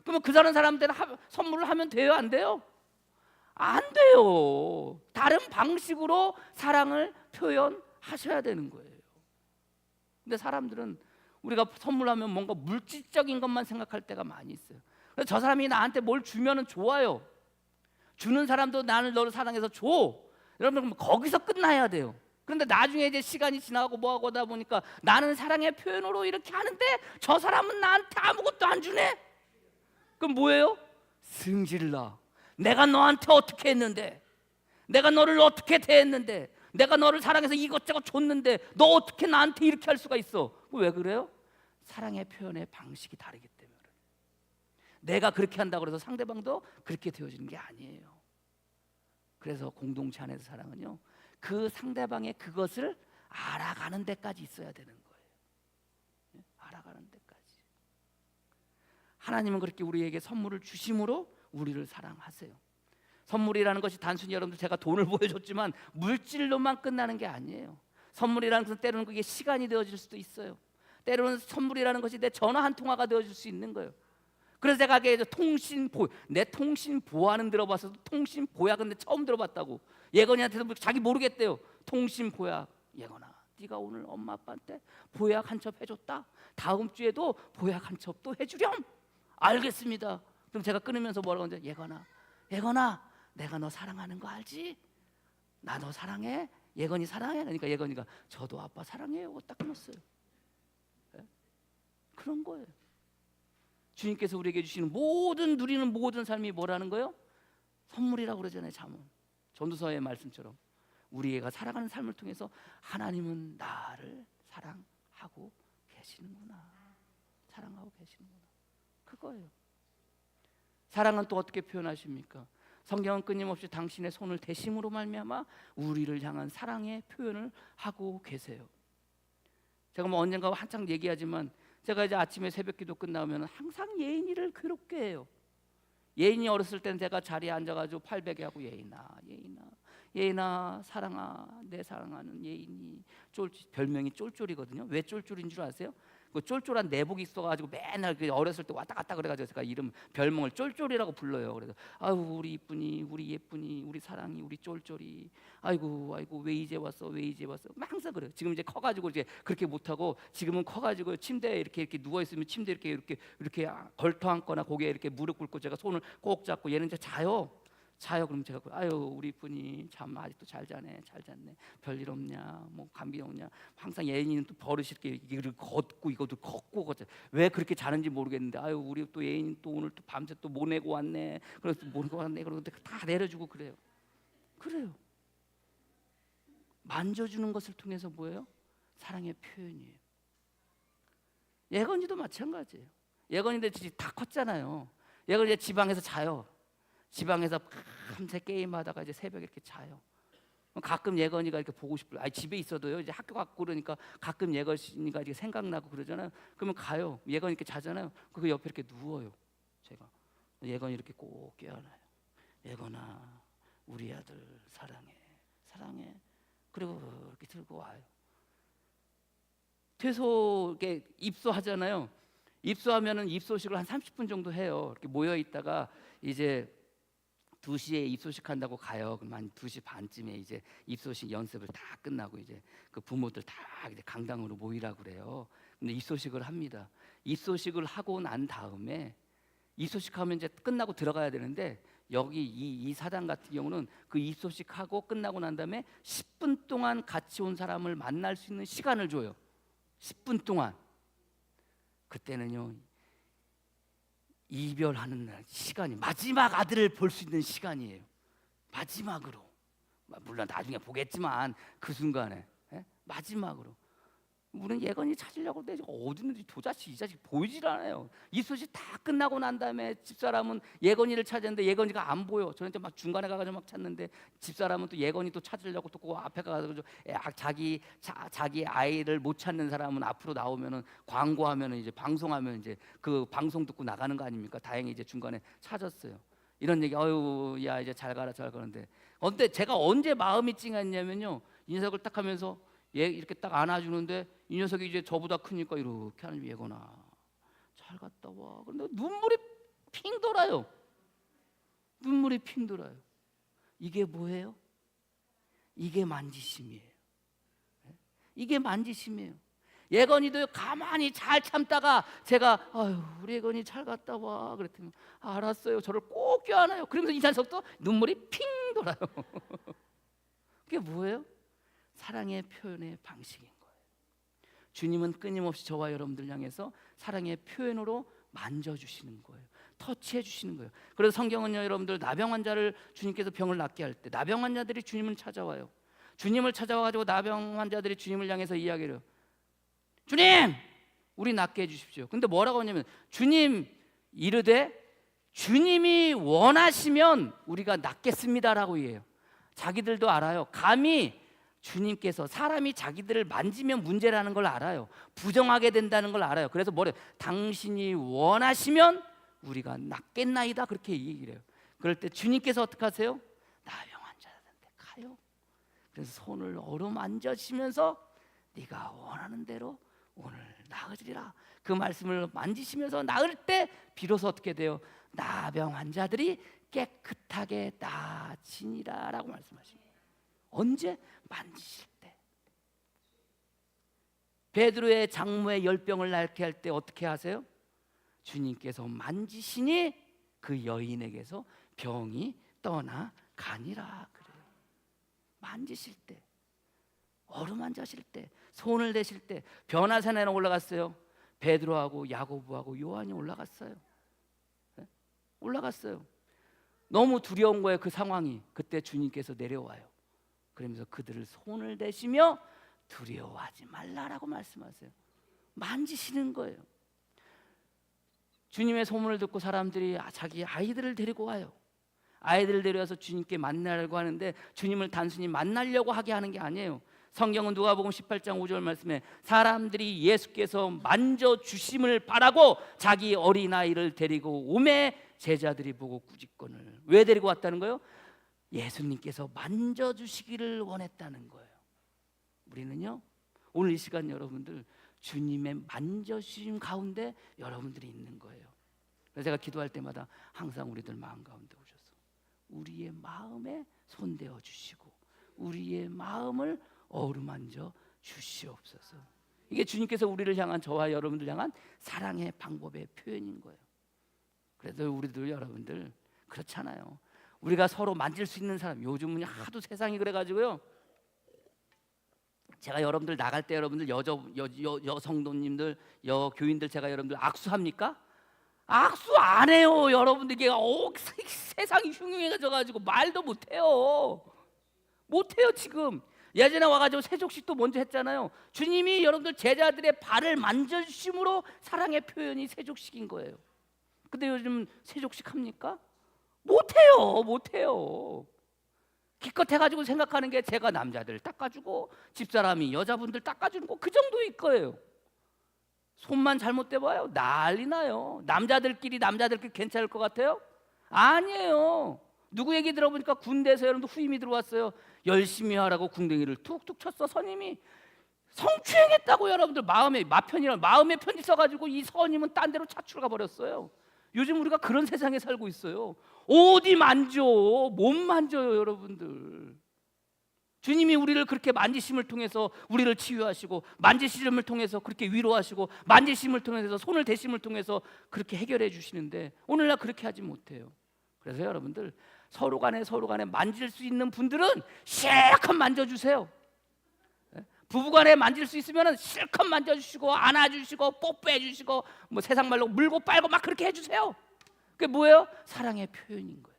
그러면 그 사람한테는 선물을 하면 돼요? 안 돼요? 안 돼요. 다른 방식으로 사랑을 표현하셔야 되는 거예요. 근데 사람들은 우리가 선물하면 뭔가 물질적인 것만 생각할 때가 많이 있어요. 그래서 저 사람이 나한테 뭘 주면은 좋아요. 주는 사람도 나를 너를 사랑해서 줘. 여러분 거기서 끝나야 돼요. 그런데 나중에 이제 시간이 지나고 뭐하고 하다 보니까 나는 사랑의 표현으로 이렇게 하는데 저 사람은 나한테 아무것도 안 주네? 그럼 뭐예요? 승질나. 내가 너한테 어떻게 했는데, 내가 너를 어떻게 대했는데, 내가 너를 사랑해서 이것저것 줬는데 너 어떻게 나한테 이렇게 할 수가 있어? 왜 그래요? 사랑의 표현의 방식이 다르기 때문에. 내가 그렇게 한다고 해서 상대방도 그렇게 되어지는 게 아니에요. 그래서 공동체 안에서 사랑은요, 그 상대방의 그것을 알아가는 데까지 있어야 되는 거예요. 알아가는 데까지. 하나님은 그렇게 우리에게 선물을 주심으로 우리를 사랑하세요. 선물이라는 것이 단순히 여러분들 제가 돈을 보여줬지만 물질로만 끝나는 게 아니에요. 선물이라는 것은 때로는 그게 시간이 되어질 수도 있어요. 때로는 선물이라는 것이 내 전화 한 통화가 되어줄 수 있는 거예요. 그래서 제가 내 통신 보안은 들어봤어도 통신 보약은 근데 처음 들어봤다고. 예건이한테도 자기 모르겠대요. 통신 보약. 예건아, 네가 오늘 엄마 아빠한테 보약 한 첩 해줬다. 다음 주에도 보약 한 첩 또 해주렴. 알겠습니다. 그럼 제가 끊으면서 뭐라고 하는지, 예건아, 내가 너 사랑하는 거 알지? 나 너 사랑해. 예건이 사랑해. 그러니까 예건이가 저도 아빠 사랑해요. 딱 끊었어요. 네? 그런 거예요. 주님께서 우리에게 주시는 누리는 모든 삶이 뭐라는 거예요? 선물이라고 그러잖아요. 전도서의 말씀처럼 우리가 살아가는 삶을 통해서 하나님은 나를 사랑하고 계시는구나. 사랑하고 계시는구나. 그거예요. 사랑은 또 어떻게 표현하십니까? 성경은 끊임없이 당신의 손을 대심으로 말미암아 우리를 향한 사랑의 표현을 하고 계세요. 제가 뭐 언젠가 한창 얘기하지만 제가 이제 아침에 새벽기도 끝나면 항상 예인이를 괴롭게 해요. 예인이 어렸을 때는 제가 자리에 앉아가지고 팔베개 하고 예인아 사랑아 내 사랑하는 예인이 별명이 쫄쫄이거든요. 왜 쫄쫄인 줄 아세요? 그 쫄쫄한 내복이 있어가지고 맨날 어렸을 때 왔다 갔다 그래가지고 제가 별명을 쫄쫄이라고 불러요. 그래서 아유 우리 이쁜이 우리 예쁜이 우리 사랑이 우리 쫄쫄이 아이고 왜 이제 왔어 항상 그래요. 지금 이제 커가지고 이제 그렇게 못하고 지금은 커가지고 침대에 이렇게 누워 있으면 침대 이렇게 걸터 앉거나 고개에 이렇게 무릎 꿇고 제가 손을 꼭 잡고 얘는 이제 자요. 자요. 그럼 제가 아유 우리 분이 참 아직도 잘 자네, 잘 잤네, 별일 없냐, 뭐 감기 없냐. 항상 예인이는 또 버릇이 이렇게 이거를 걷고 이것도 걷고 걷죠. 왜 그렇게 자는지 모르겠는데 아유 우리 또 예인 또 오늘 또 밤새 또 뭐 내고 왔네, 그래서 또 뭐 내고 왔네, 그러는데 다 내려주고 그래요. 그래요. 만져주는 것을 통해서 뭐예요? 사랑의 표현이에요. 예건이도 마찬가지예요. 예건이들 다 컸잖아요. 예건이 이제 지방에서 자요. 지방에서 밤새 게임하다가 이제 새벽에 이렇게 자요. 가끔 예건이가 이렇게 보고 싶어요. 아니 집에 있어도요. 이제 학교 갔고 그러니까 가끔 예건이가 이렇게 생각나고 그러잖아요. 그러면 가요. 예건이 이렇게 자잖아요. 그 옆에 이렇게 누워요. 제가 예건이 이렇게 꼭 깨어나요. 예건아, 우리 아들 사랑해, 사랑해. 그리고 이렇게 들고 와요. 퇴소 이렇게 입소하잖아요. 입소하면은 입소식을 한 30분 정도 해요. 이렇게 모여 있다가 이제 2시에 입소식 한다고 가요. 그럼 한 2시 반쯤에 이제 입소식 연습을 다 끝나고 이제 그 부모들 다 이제 강당으로 모이라고 그래요. 근데 입소식을 합니다. 입소식을 하고 난 다음에 입소식 하면 이제 끝나고 들어가야 되는데 여기 이 사단 같은 경우는 그 입소식 하고 끝나고 난 다음에 10분 동안 같이 온 사람을 만날 수 있는 시간을 줘요. 10분 동안. 그때는요 이별하는 날 시간이 마지막 아들을 볼 수 있는 시간이에요. 마지막으로. 물론 나중에 보겠지만 그 순간에 마지막으로. 우리는 예건이 찾으려고 그러는데 어디 있는지 도자식 이 자식 보이질 않아요. 입소식 다 끝나고 난 다음에 집사람은 예건이를 찾았는데 예건이가 안 보여. 저는 막 중간에 가가지고 막 찾는데 집사람은 또 예건이 또 찾으려고 또 그 앞에 가가지고 자기 아이를 못 찾는 사람은 앞으로 나오면은 광고하면은 이제 방송하면 이제 그 방송 듣고 나가는 거 아닙니까? 다행히 이제 중간에 찾았어요. 이런 얘기 어유 야 이제 잘 가라 잘 가는데 근데 제가 언제 마음이 찡했냐면요 인석을 딱 하면서 얘 이렇게 딱 안아주는데 이 녀석이 이제 저보다 크니까 이렇게 하는 예건아 잘 갔다 와. 그런데 눈물이 핑 돌아요. 눈물이 핑 돌아요. 이게 뭐예요? 이게 만지심이에요. 이게 만지심이에요. 예건이도 가만히 잘 참다가 제가 아유 우리 예건이 잘 갔다 와 그랬더니 알았어요. 저를 꼭 껴안아요. 그러면서 이 녀석도 눈물이 핑 돌아요. 그게 뭐예요? 사랑의 표현의 방식인 거예요. 주님은 끊임없이 저와 여러분들 향해서 사랑의 표현으로 만져주시는 거예요. 터치해 주시는 거예요. 그래서 성경은요 여러분들 나병 환자를 주님께서 병을 낫게 할 때 나병 환자들이 주님을 찾아와요. 주님을 찾아와가지고 나병 환자들이 주님을 향해서 이야기를 해요. 주님 우리 낫게 해주십시오. 근데 뭐라고 하냐면 주님 이르되 주님이 원하시면 우리가 낫겠습니다라고 얘기해요. 자기들도 알아요. 감히 주님께서 사람이 자기들을 만지면 문제라는 걸 알아요. 부정하게 된다는 걸 알아요. 그래서 뭐래요? 당신이 원하시면 우리가 낫겠나이다 그렇게 얘기를 해요. 그럴 때 주님께서 어떻게 하세요? 나병 환자한테 가요. 그래서 손을 어루만져시면서 네가 원하는 대로 오늘 나으리라 그 말씀을 만지시면서 나을 때 비로소 어떻게 돼요? 나병 환자들이 깨끗하게 나아지니라 라고 말씀하십니다. 언제? 만지실 때. 베드로의 장모의 열병을 낫게 할 때 어떻게 하세요? 주님께서 만지시니 그 여인에게서 병이 떠나가니라 그래요. 만지실 때, 어루만지실 때, 손을 대실 때. 변화산에 올라갔어요. 베드로하고 야고보하고 요한이 올라갔어요. 올라갔어요. 너무 두려운 거예요. 그 상황이. 그때 주님께서 내려와요. 그러면서 그들을 손을 대시며 두려워하지 말라라고 말씀하세요. 만지시는 거예요. 주님의 소문을 듣고 사람들이 자기 아이들을 데리고 와요. 아이들을 데려와서 주님께 만나려고 하는데 주님을 단순히 만나려고 하게 하는 게 아니에요. 성경은 누가복음 18장 5절 말씀에 사람들이 예수께서 만져주심을 바라고 자기 어린아이를 데리고 오매 제자들이 보고 꾸짖거늘. 왜 데리고 왔다는 거예요? 예수님께서 만져주시기를 원했다는 거예요. 우리는요 오늘 이 시간 여러분들 주님의 만져주심 가운데 여러분들이 있는 거예요. 그래서 제가 기도할 때마다 항상 우리들 마음 가운데 오셔서 우리의 마음에 손대어 주시고 우리의 마음을 어루만져 주시옵소서. 이게 주님께서 우리를 향한 저와 여러분들 향한 사랑의 방법의 표현인 거예요. 그래서 우리들 여러분들 그렇잖아요. 우리가 서로 만질 수 있는 사람. 요즘은 하도 세상이 그래가지고요. 제가 여러분들 나갈 때 여러분들 여성도님들, 여교인들 제가 여러분들 악수합니까? 악수 안 해요. 여러분들 이게 세상이 흉흉해져 가지고 말도 못 해요. 못 해요 지금. 예전에 와가지고 세족식도 먼저 했잖아요. 주님이 여러분들 제자들의 발을 만져주심으로 사랑의 표현이 세족식인 거예요. 근데 요즘 세족식 합니까? 못해요. 못해요. 기껏 해가지고 생각하는 게 제가 남자들 닦아주고 집사람이 여자분들 닦아주는 거 그 정도일 거예요. 손만 잘못돼봐요 난리 나요. 남자들끼리 괜찮을 것 같아요? 아니에요. 누구 얘기 들어보니까 군대에서 여러분들 후임이 들어왔어요. 열심히 하라고 궁뎅이를 툭툭 쳤어. 선임이 성추행했다고. 여러분들 마음의 편지 써가지고 이 선임은 딴 데로 차출 가버렸어요. 요즘 우리가 그런 세상에 살고 있어요. 어디 만져? 못 만져요 여러분들. 주님이 우리를 그렇게 만지심을 통해서 우리를 치유하시고, 만지심을 통해서 그렇게 위로하시고, 만지심을 통해서 손을 대심을 통해서 그렇게 해결해 주시는데 오늘날 그렇게 하지 못해요. 그래서 여러분들 서로 간에 만질 수 있는 분들은 실컷 만져주세요. 부부간에 만질 수 있으면 실컷 만져주시고 안아주시고 뽀뽀해주시고 뭐 세상 말로 물고 빨고 막 그렇게 해주세요. 그게 뭐예요? 사랑의 표현인 거예요.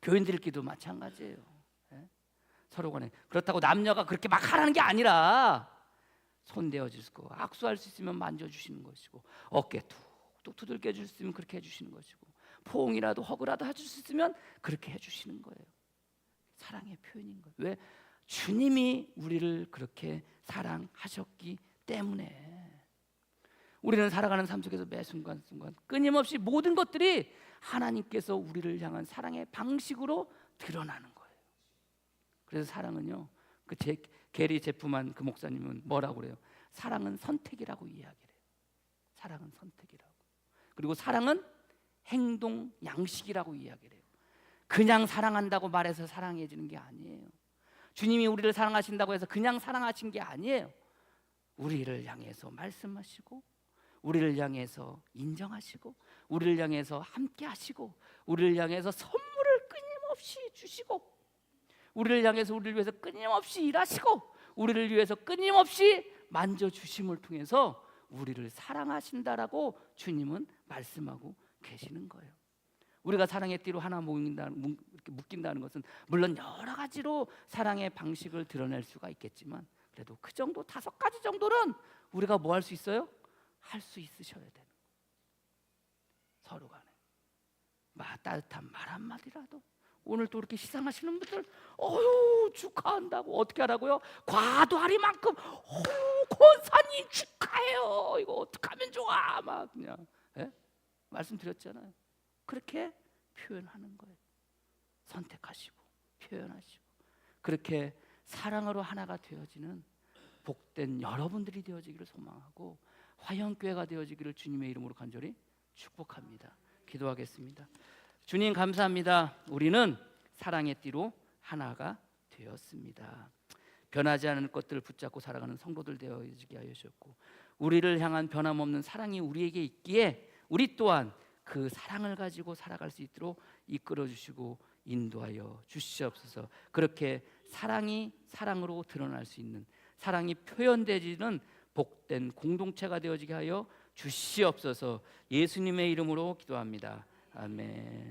교인들끼리도 마찬가지예요. 서로 간에. 그렇다고 남녀가 그렇게 막 하라는 게 아니라 손 대어주시고 악수할 수 있으면 만져주시는 것이고, 어깨 툭툭 두들겨 줄 수 있으면 그렇게 해주시는 것이고, 포옹이라도 허그라도 해줄 수 있으면 그렇게 해주시는 거예요. 사랑의 표현인 거예요. 왜? 주님이 우리를 그렇게 사랑하셨기 때문에. 우리는 살아가는 삶 속에서 매 순간순간 끊임없이 모든 것들이 하나님께서 우리를 향한 사랑의 방식으로 드러나는 거예요. 그래서 사랑은요, 그 게리 제프만 그 목사님은 뭐라고 그래요? 사랑은 선택이라고 이야기를 해요. 사랑은 선택이라고. 그리고 사랑은 행동 양식이라고 이야기를 해요. 그냥 사랑한다고 말해서 사랑해지는 게 아니에요. 주님이 우리를 사랑하신다고 해서 그냥 사랑하신 게 아니에요. 우리를 향해서 말씀하시고, 우리를 향해서 인정하시고, 우리를 향해서 함께 하시고, 우리를 향해서 선물을 끊임없이 주시고, 우리를 향해서 우리를 위해서 끊임없이 일하시고, 우리를 위해서 끊임없이 만져주심을 통해서 우리를 사랑하신다라고 주님은 말씀하고 계시는 거예요. 우리가 사랑의 띠로 하나 묶인다는 것은 물론 여러 가지로 사랑의 방식을 드러낼 수가 있겠지만, 그래도 그 정도 5가지 정도는 우리가 뭐 할 수 있어요? 할 수 있으셔야 되는 거예요. 서로 간에 따뜻한 말 한마디라도. 오늘 또 이렇게 시상하시는 분들 축하한다고 어떻게 하라고요? 과도하리만큼 권사님 축하해요. 이거 어떻게 하면 좋아? 막 그냥 말씀드렸잖아요. 그렇게 표현하는 거예요. 선택하시고 표현하시고, 그렇게 사랑으로 하나가 되어지는 복된 여러분들이 되어지기를 소망하고, 화영교회가 되어지기를 주님의 이름으로 간절히 축복합니다. 기도하겠습니다. 주님 감사합니다. 우리는 사랑의 띠로 하나가 되었습니다. 변하지 않는 것들을 붙잡고 살아가는 성도들 되어지게 하여 주셨고, 우리를 향한 변함없는 사랑이 우리에게 있기에 우리 또한 그 사랑을 가지고 살아갈 수 있도록 이끌어 주시고 인도하여 주시옵소서. 그렇게 사랑이 사랑으로 드러날 수 있는, 사랑이 표현되지는 복된 공동체가 되어지게 하여 주시옵소서. 예수님의 이름으로 기도합니다. 아멘.